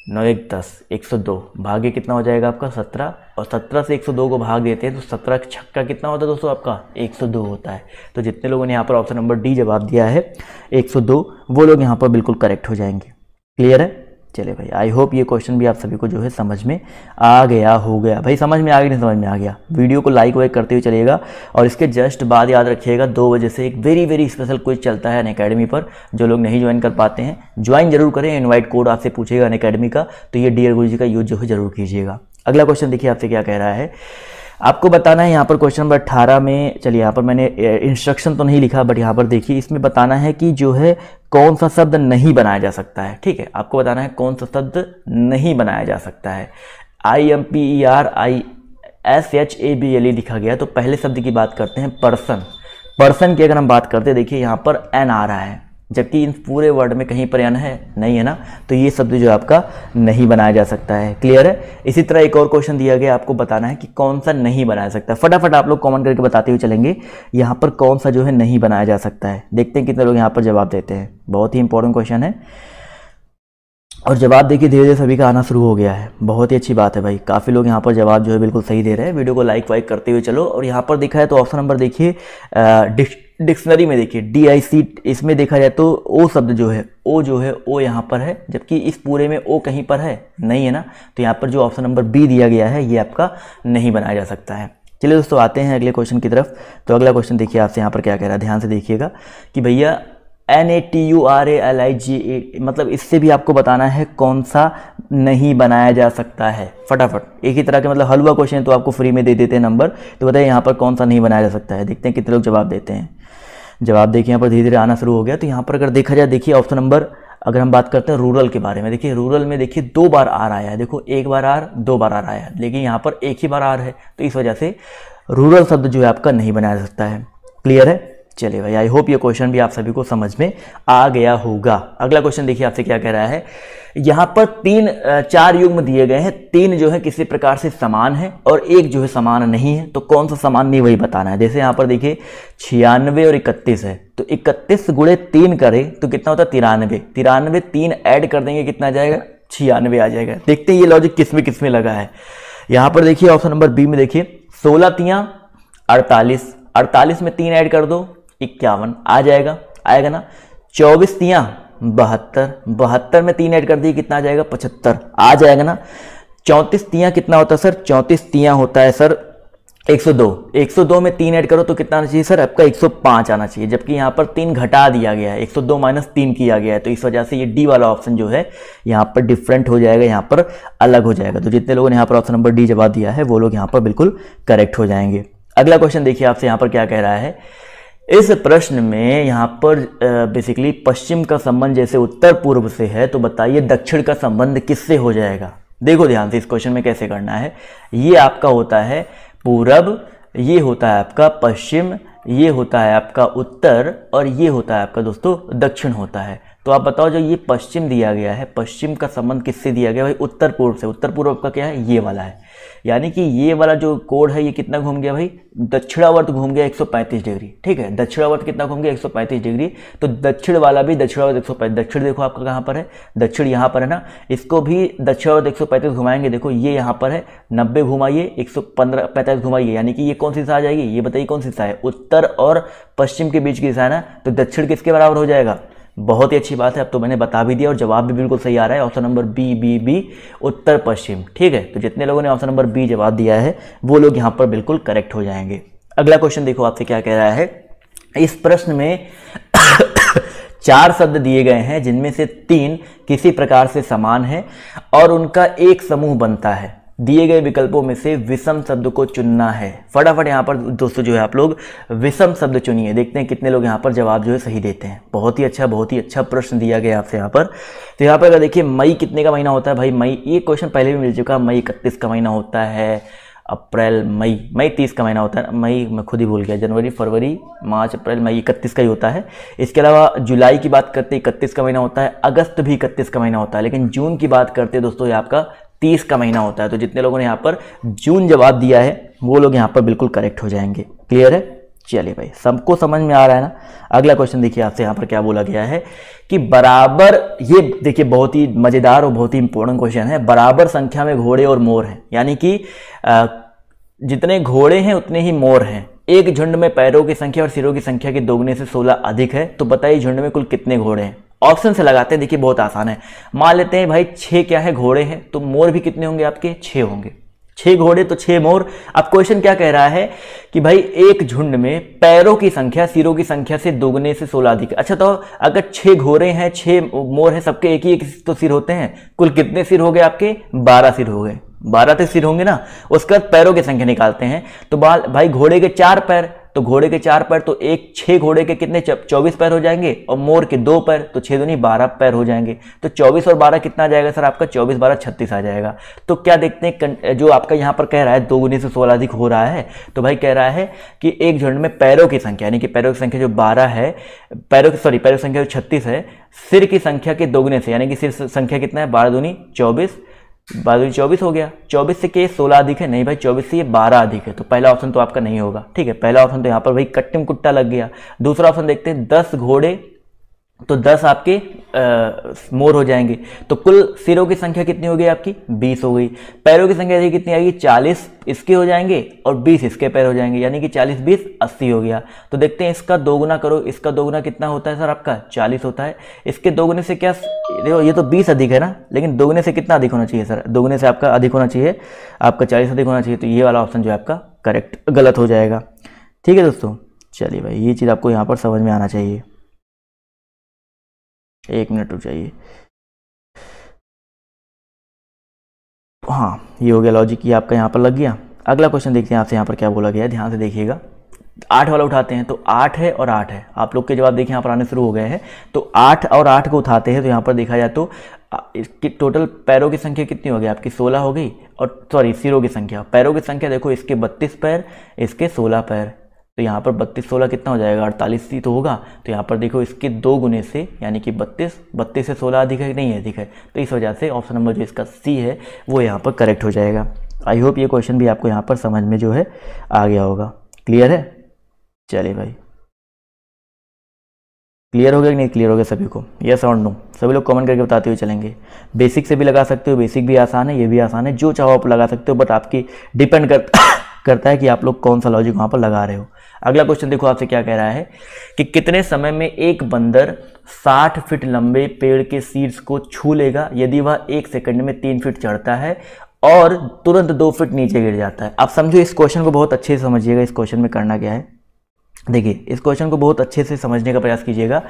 9 × 1 = 10, 102 भागे कितना हो जाएगा आपका 17, और 17 से 102 को भाग देते हैं तो 17 छक्का कितना होता है दोस्तों आपका 102 होता है। तो जितने लोगों ने यहाँ पर ऑप्शन नंबर डी जवाब दिया है 102, वो लोग यहाँ पर बिल्कुल करेक्ट हो जाएंगे। क्लियर है? चलिए भाई, आई होप ये क्वेश्चन भी आप सभी को जो है समझ में आ गया हो गया। भाई समझ में आ गया, नहीं समझ में आ गया, वीडियो को लाइक वाइक करते हुए चलिएगा। और इसके जस्ट बाद याद रखिएगा 2 बजे से एक वेरी वेरी स्पेशल क्विज चलता है अनअकैडमी पर। जो लोग नहीं ज्वाइन कर पाते हैं ज्वाइन जरूर करें, इनवाइट कोड आपसे पूछेगा अनअकैडमी का, तो ये डियर गुरुजी का यूज जो है जरूर कीजिएगा। अगला क्वेश्चन देखिए आपसे क्या कह रहा है, आपको बताना है यहाँ पर क्वेश्चन नंबर 18 में। चलिए यहाँ पर मैंने इंस्ट्रक्शन तो नहीं लिखा, बट यहाँ पर देखिए इसमें बताना है कि जो है कौन सा शब्द नहीं बनाया जा सकता है। ठीक है, आपको बताना है कौन सा शब्द नहीं बनाया जा सकता है। IMPERISHABLE लिखा गया। तो पहले शब्द की बात करते हैं, पर्सन। पर्सन की अगर हम बात करते हैं, देखिए यहाँ पर एन आ रहा है, जबकि इन पूरे वर्ड में कहीं पर एन है नहीं, है ना, तो ये शब्द जो आपका नहीं बनाया जा सकता है। क्लियर है? इसी तरह एक और क्वेश्चन दिया गया, आपको बताना है कि कौन सा नहीं बनाया सकता। फटाफट आप लोग कमेंट करके बताते हुए चलेंगे यहाँ पर कौन सा जो है नहीं बनाया जा सकता है। देखते हैं कितने लोग यहाँ पर जवाब देते हैं। बहुत ही इंपॉर्टेंट क्वेश्चन है और जवाब देखिए धीरे धीरे सभी का आना शुरू हो गया है। बहुत ही अच्छी बात है भाई, काफ़ी लोग यहाँ पर जवाब जो है बिल्कुल सही दे रहे हैं। वीडियो को लाइक वाइक करते हुए चलो। और यहाँ पर देखा है तो ऑप्शन नंबर देखिए डिक्शनरी में देखिए DIC, इसमें देखा जाए तो ओ शब्द जो है ओ यहाँ पर है, जबकि इस पूरे में ओ कहीं पर है नहीं, है ना, तो यहाँ पर जो ऑप्शन नंबर बी दिया गया है ये आपका नहीं बनाया जा सकता है। चलिए दोस्तों आते हैं अगले क्वेश्चन की तरफ। तो अगला क्वेश्चन देखिए आपसे यहाँ पर क्या कह रहा है, ध्यान से देखिएगा कि भैया NATURALIGA, मतलब इससे भी आपको बताना है कौन सा नहीं बनाया जा सकता है। फटाफट, एक ही तरह के मतलब हलवा क्वेश्चन तो आपको फ्री में दे देते हैं नंबर, तो बताइए यहाँ पर कौन सा नहीं बनाया जा सकता है। देखते हैं कितने लोग जवाब देते हैं। जवाब देखिए यहाँ पर धीरे धीरे आना शुरू हो गया। तो यहाँ पर अगर देखा जाए, देखिए ऑप्शन नंबर, अगर हम बात करते हैं रूरल के बारे में, देखिए रूरल में देखिए 2 बार आर आया है। देखो 1 बार आर, 2 बार आर आया है, लेकिन यहाँ पर 1 ही बार आर है, तो इस वजह से रूरल शब्द जो है आपका नहीं बनाया जा सकता है। क्लियर है? चलिए भाई, आई होप ये क्वेश्चन भी आप सभी को समझ में आ गया होगा। अगला क्वेश्चन देखिए आपसे क्या कह रहा है, यहाँ पर 4 युग्म दिए गए हैं। 3 जो है किसी प्रकार से समान है और 1 जो है समान नहीं है, तो कौन सा समान नहीं वही बताना है। जैसे यहाँ पर देखिए 96 और 31 है, तो 31 × 3 करें तो कितना होता है 93। 93 3 ऐड कर देंगे कितना आ जाएगा 96 आ जाएगा। देखते हैं ये लॉजिक किस में लगा है। यहाँ पर देखिए ऑप्शन नंबर बी में देखिए 16 × 48, 48 में 3 ऐड कर दो 51 आ जाएगा, आएगा ना। 24 × 72, 72 में 3 ऐड कर दिए कितना आ जाएगा 75 आ जाएगा ना। 34 × कितना होता है सर, 34 × होता है सर 102 में 3 ऐड करो तो कितना आना चाहिए सर? आपका 105 आना चाहिए, जबकि यहाँ पर 3 घटा दिया गया है, 102 माइनस 3 किया गया है, तो इस वजह से ये डी वाला ऑप्शन जो है यहाँ पर डिफरेंट हो जाएगा, यहाँ पर अलग हो जाएगा। तो जितने लोगों ने यहाँ पर ऑप्शन नंबर डी जवाब दिया है वो लोग यहाँ पर बिल्कुल करेक्ट हो जाएंगे। अगला क्वेश्चन देखिए आपसे यहाँ पर क्या कह रहा है। इस प्रश्न में यहाँ पर बेसिकली पश्चिम का संबंध जैसे उत्तर पूर्व से है, तो बताइए दक्षिण का संबंध किससे हो जाएगा? देखो ध्यान से इस क्वेश्चन में कैसे करना है। ये आपका होता है पूरब, ये होता है आपका पश्चिम, ये होता है आपका उत्तर और ये होता है आपका दोस्तों दक्षिण होता है। तो आप बताओ जो ये पश्चिम दिया गया है, पश्चिम का संबंध किससे दिया गया भाई? उत्तर पूर्व से। उत्तर पूर्व का क्या है? ये वाला है, यानी कि ये वाला जो कोड है ये कितना घूम गया भाई? दक्षिणावर्त घूम गया 135 डिग्री। ठीक है, दक्षिणावर्त कितना घूम गया? 135 डिग्री। तो दक्षिण वाला भी दक्षिणावर्त 135। दक्षिण देखो आपका कहाँ पर है? दक्षिण यहाँ पर है ना, इसको भी दक्षिणावर्त 135 घुमाएंगे। देखो ये यहाँ पर है, 90 घुमाइए, 145 घुमाइए, यानी कि ये कौन सी दिशा आ जाएगी? ये बताइए कौन सी दिशा है? उत्तर और पश्चिम के बीच की दिशा है ना, तो दक्षिण किसके बराबर हो जाएगा? बहुत ही अच्छी बात है, अब तो मैंने बता भी दिया और जवाब भी बिल्कुल सही आ रहा है। ऑप्शन नंबर बी उत्तर पश्चिम। ठीक है, तो जितने लोगों ने ऑप्शन नंबर बी जवाब दिया है वो लोग यहाँ पर बिल्कुल करेक्ट हो जाएंगे। अगला क्वेश्चन देखो आपसे क्या कह रहा है। इस प्रश्न में 4 शब्द दिए गए हैं जिनमें से 3 किसी प्रकार से समान है और उनका एक समूह बनता है। दिए गए विकल्पों में से विषम शब्द को चुनना है। फटाफट यहाँ पर दोस्तों जो है आप लोग विषम शब्द चुनिए, देखते हैं कितने लोग यहाँ पर जवाब जो है सही देते हैं। बहुत ही अच्छा प्रश्न दिया गया आपसे यहाँ पर। तो यहाँ पर अगर देखिए मई कितने का महीना होता है भाई? मई, ये क्वेश्चन पहले भी मिल चुका। मई 31 का महीना होता है, अप्रैल मई 30 का महीना होता है। मई मैं खुद ही भूल गया, जनवरी फरवरी मार्च अप्रैल मई 31 का ही होता है। इसके अलावा जुलाई की बात करते 31 का महीना होता है, अगस्त भी 31 का महीना होता है, लेकिन जून की बात करते दोस्तों ये आपका 30 का महीना होता है। तो जितने लोगों ने यहाँ पर जून जवाब दिया है वो लोग यहाँ पर बिल्कुल करेक्ट हो जाएंगे। क्लियर है? चलिए भाई, सबको समझ में आ रहा है ना। अगला क्वेश्चन देखिए आपसे यहाँ पर क्या बोला गया है कि बराबर, ये देखिए बहुत ही मजेदार और बहुत ही इंपॉर्टेंट क्वेश्चन है। बराबर संख्या में घोड़े और मोर हैं, यानी कि जितने घोड़े हैं उतने ही मोर हैं। एक झुंड में पैरों की संख्या और सिरों की संख्या के दोगुने से 16 अधिक है, तो बताइए झुंड में कुल कितने घोड़े हैं? ऑप्शन से लगाते हैं, देखिए बहुत आसान है। मान लेते हैं भाई 6 क्या है? घोड़े हैं, तो मोर भी कितने होंगे आपके? 6 होंगे। 6 घोड़े तो 6 मोर। अब क्वेश्चन क्या कह रहा है कि भाई एक झुंड में पैरों की संख्या सिरों की संख्या से दोगुने से 16 अधिक। अच्छा, तो अगर 6 घोड़े हैं 6 मोर हैं, सबके एक ही तो सिर होते हैं, कुल कितने सिर हो गए आपके? 12 सिर हो गए। 12 तो सिर होंगे ना। उसके बाद पैरों की संख्या निकालते हैं, तो भाई घोड़े के 4 पैर, तो घोड़े के 4 पैर, तो 6 घोड़े के कितने? 24 पैर हो जाएंगे, और मोर के 2 पैर, तो 6 दूनी 12 पैर हो जाएंगे। तो 24 और 12 कितना आ जाएगा सर आपका? 24 12 36 आ जाएगा। तो क्या देखते हैं जो आपका यहाँ पर कह रहा है 2 गुने से 16 अधिक हो रहा है, तो भाई कह रहा है कि एक झुंड में पैरों की संख्या, यानी कि पैरों की संख्या जो 12 है, पैरों की संख्या जो 36 है, सिर की संख्या के दोगुने से, यानी कि सिर संख्या कितना है? 12 दूनी 24, 12 दूनी 24 हो गया। 24 से के 16 अधिक है? नहीं भाई, 24 से ये 12 अधिक है, तो पहला ऑप्शन तो आपका नहीं होगा। ठीक है, पहला ऑप्शन तो यहाँ पर भाई कट्टिम कुट्टा लग गया। दूसरा ऑप्शन देखते हैं, 10 घोड़े तो 10 आपके मोर हो जाएंगे, तो कुल सिरों की संख्या कितनी हो गई आपकी? 20 हो गई। पैरों की संख्या कितनी आएगी? 40 इसके हो जाएंगे और 20 इसके पैर हो जाएंगे, यानी कि 40 20 80 हो गया। तो देखते हैं इसका दोगुना करो, इसका दोगुना कितना होता है सर आपका? 40 होता है। इसके दोगुने से क्या? देखो ये तो 20 अधिक है ना, लेकिन दोगुने से कितना अधिक होना चाहिए सर? दोगुने से आपका अधिक होना चाहिए, आपका 40 अधिक होना चाहिए। तो ये वाला ऑप्शन जो है आपका करेक्ट गलत हो जाएगा। ठीक है दोस्तों, चलिए भाई ये चीज़ आपको यहाँ पर समझ में आना चाहिए। 1 मिनट रुक जाइए। हाँ, ये हो गया लॉजिक, ये आपका यहाँ पर लग गया। अगला क्वेश्चन देखते हैं आपसे यहाँ पर क्या बोला गया है, ध्यान से देखिएगा। 8 वाला उठाते हैं, तो 8 है और 8 है। आप लोग के जवाब देखिए यहाँ पर आने शुरू हो गए हैं। तो 8 और 8 को उठाते हैं, तो यहाँ पर देखा जाए तो इसकी टोटल पैरों की संख्या कितनी हो गई आपकी? 16 हो गई, और सॉरी सिरों की संख्या, पैरों की संख्या देखो, इसके 32 पैर, इसके 16 पैर, तो यहाँ पर 32 16 कितना हो जाएगा? 48 ही तो होगा। तो यहाँ पर देखो इसके 2 गुने से, यानी कि 32 से 16 अधिक है? नहीं अधिक है। तो इस वजह से ऑप्शन नंबर जो इसका सी है वो यहाँ पर करेक्ट हो जाएगा। आई होप ये क्वेश्चन भी आपको यहाँ पर समझ में जो है आ गया होगा। क्लियर है? चलिए भाई, क्लियर हो गया कि नहीं क्लियर हो गया सभी को? यस और नो सभी लोग कमेंट करके बताते हुए चलेंगे। बेसिक से भी लगा सकते हो, बेसिक भी आसान है, ये भी आसान है, जो चाहो आप लगा सकते हो, बट आपकी डिपेंड करता है कि आप लोग कौन सा लॉजिक वहाँ पर लगा रहे हो। अगला क्वेश्चन देखो आपसे क्या कह रहा है कि कितने समय में एक बंदर 60 फीट लंबे पेड़ के शीर्ष को छू लेगा यदि वह 1 सेकंड में 3 फीट चढ़ता है और तुरंत 2 फीट नीचे गिर जाता है। आप समझो, इस क्वेश्चन को बहुत अच्छे से समझिएगा। इस क्वेश्चन में करना क्या है, देखिए इस क्वेश्चन को बहुत अच्छे से समझने का प्रयास कीजिएगा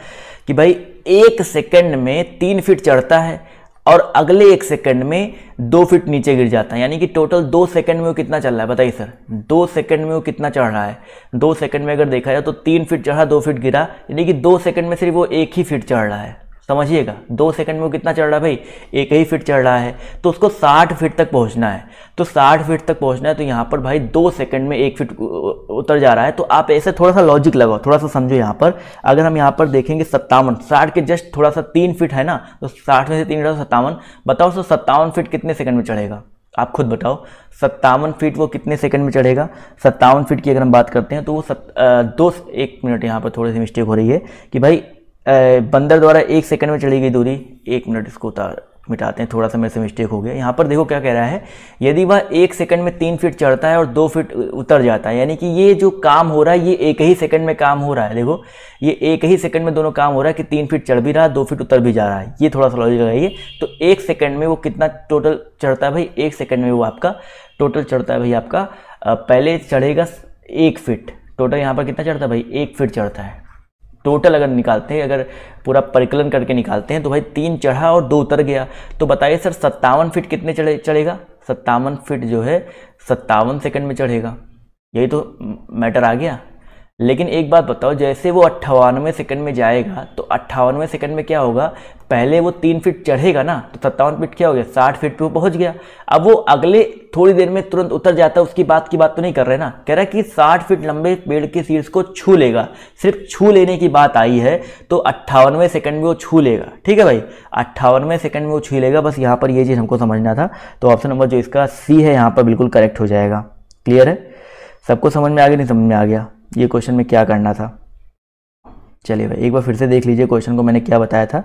कि भाई 1 सेकंड में 3 फीट चढ़ता है और अगले 1 सेकंड में 2 फीट नीचे गिर जाता है, यानी कि टोटल 2 सेकंड में वो कितना चल रहा है बताइए सर। 2 सेकंड में वो कितना चढ़ रहा है। 2 सेकंड में अगर देखा जाए तो 3 फीट चढ़ा, 2 फीट गिरा, यानी कि 2 सेकंड में सिर्फ वो 1 ही फीट चढ़ रहा है। समझिएगा, 2 सेकंड में वो कितना चढ़ रहा है भाई, 1 ही फीट चढ़ रहा है। तो उसको 60 फीट तक पहुंचना है। तो 60 फीट तक पहुंचना है तो यहाँ पर भाई 2 सेकंड में 1 फीट उतर जा रहा है। तो आप ऐसे थोड़ा सा लॉजिक लगाओ, थोड़ा सा समझो। यहाँ पर अगर हम यहाँ पर देखेंगे 57, 60 के जस्ट थोड़ा सा 3 फीट है ना, तो 60 में से 3 घटाओ 57। बताओ तो 57 फीट कितने सेकंड में चढ़ेगा, आप खुद बताओ। 57 फीट वो कितने सेकंड में चढ़ेगा। 57 फीट की अगर हम बात करते हैं तो वो 1 मिनट, यहाँ पर थोड़ी सी मिस्टेक हो रही है कि भाई बंदर द्वारा 1 सेकंड में चली गई दूरी। 1 मिनट, इसको मिटाते हैं, थोड़ा सा मेरे से मिस्टेक हो गया। यहाँ पर देखो क्या कह रहा है, यदि वह 1 सेकंड में 3 फीट चढ़ता है और 2 फीट उतर जाता है, यानी कि ये जो काम हो रहा है ये 1 ही सेकंड में काम हो रहा है। देखो ये 1 ही सेकंड में दोनों काम हो रहा है कि 3 फीट चढ़ भी रहा है, 2 फीट उतर भी जा रहा है। ये थोड़ा सा लॉजिक लगाइए। तो 1 सेकंड में वो कितना टोटल चढ़ता है भाई, 1 सेकंड में वो आपका टोटल चढ़ता है भाई आपका पहले चढ़ेगा 1 फीट। टोटल यहाँ पर कितना चढ़ता है भाई, 1 फीट चढ़ता है टोटल। अगर निकालते हैं, अगर पूरा परिकलन करके निकालते हैं तो भाई 3 चढ़ा और 2 उतर गया। तो बताइए सर 57 फीट कितने चढ़ेगा। 57 फीट जो है 57 सेकंड में चढ़ेगा। यही तो मैटर आ गया। लेकिन एक बात बताओ, जैसे वो 98वें सेकंड में जाएगा तो 98वें सेकंड में क्या होगा, पहले वो 3 फीट चढ़ेगा ना, तो 57 फीट क्या हो गया, 60 फीट पे वो पहुंच गया। अब वो अगले थोड़ी देर में तुरंत उतर जाता है, उसकी बात तो नहीं कर रहे ना, कह रहा है कि 60 फीट लंबे पेड़ के शीर्ष को छू लेगा। सिर्फ छू लेने की बात आई है तो 58वें सेकंड में वो छू लेगा। ठीक है भाई, 58वें सेकंड में वो छू लेगा। बस यहाँ पर ये चीज़ हमको समझना था। तो ऑप्शन नंबर जो इसका सी है यहाँ पर बिल्कुल करेक्ट हो जाएगा। क्लियर है, सबको समझ में आ गया, नहीं समझ में आ गया ये क्वेश्चन में क्या करना था। चलिए भाई एक बार फिर से देख लीजिए क्वेश्चन को, मैंने क्या बताया था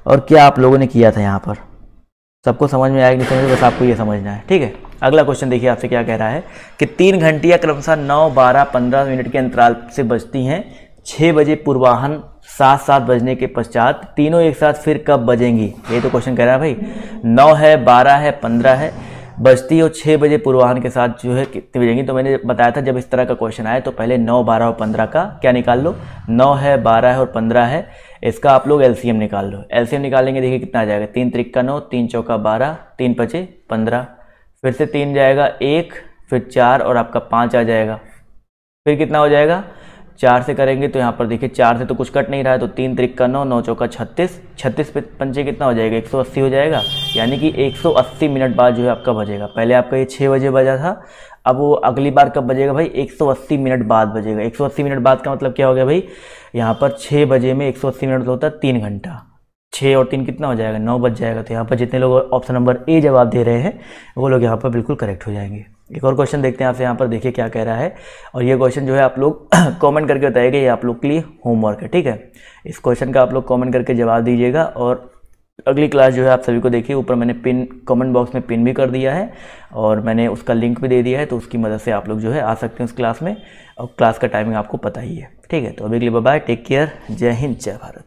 और क्या आप लोगों ने किया था। यहाँ पर सबको समझ में आएगा, नहीं समझ में, बस आपको ये समझना है। ठीक है, अगला क्वेश्चन देखिए आपसे क्या कह रहा है कि 3 घंटियाँ क्रमशः 9, 12, 15 मिनट के अंतराल से बजती हैं। 6 बजे पूर्वाह्न, 7 बजने के पश्चात तीनों एक साथ फिर कब बजेंगी। ये तो क्वेश्चन कह रहा है भाई। 9 है, 12 है, 15 है, बजती और 6 बजे पूर्वाह्न के साथ जो है कितनी बजेंगी। तो मैंने बताया था जब इस तरह का क्वेश्चन आए तो पहले 9, 12 और 15 का क्या निकाल लो। 9 है, 12 है और 15 है, इसका आप लोग एलसीएम निकाल लो। एलसीएम निकालेंगे, देखिए कितना आ जाएगा। 3 त्रिक का 9, 3 चौका 12, 3 पचे 15, फिर से 3 जाएगा 1, फिर 4 और आपका 5 आ जाएगा। फिर कितना हो जाएगा, 4 से करेंगे तो यहाँ पर देखिए 4 से तो कुछ कट नहीं रहा है, तो 3 त्रिक का 9, 9 चौका 36, 36 पे पंचे कितना हो जाएगा, 180 हो जाएगा। यानी कि 180 मिनट बाद जो है आपका बजेगा। पहले आपका ये 6 बजे बजा था, अब वो अगली बार कब बजेगा भाई, 180 मिनट बाद बजेगा। 180 मिनट बाद का मतलब क्या हो गया भाई, यहाँ पर 6 बजे में 180 मिनट होता है 3 घंटा। 6 और 3 कितना हो जाएगा, 9 बज जाएगा। तो यहाँ पर जितने लोग ऑप्शन नंबर ए जवाब दे रहे हैं वो लोग यहाँ पर बिल्कुल करेक्ट हो जाएंगे। एक और क्वेश्चन देखते हैं आपसे, यहाँ पर देखिए क्या कह रहा है। और ये क्वेश्चन जो है आप लोग कमेंट करके बताइएगा, ये आप लोग के लिए होमवर्क है। ठीक है, इस क्वेश्चन का आप लोग कमेंट करके जवाब दीजिएगा। और अगली क्लास जो है आप सभी को देखिए, ऊपर मैंने पिन कमेंट बॉक्स में पिन भी कर दिया है और मैंने उसका लिंक भी दे दिया है, तो उसकी मदद से आप लोग जो है आ सकते हैं उस क्लास में। और क्लास का टाइमिंग आपको पता ही है। ठीक है, तो अभी के लिए बाय बाय, टेक केयर, जय हिंद, जय भारत।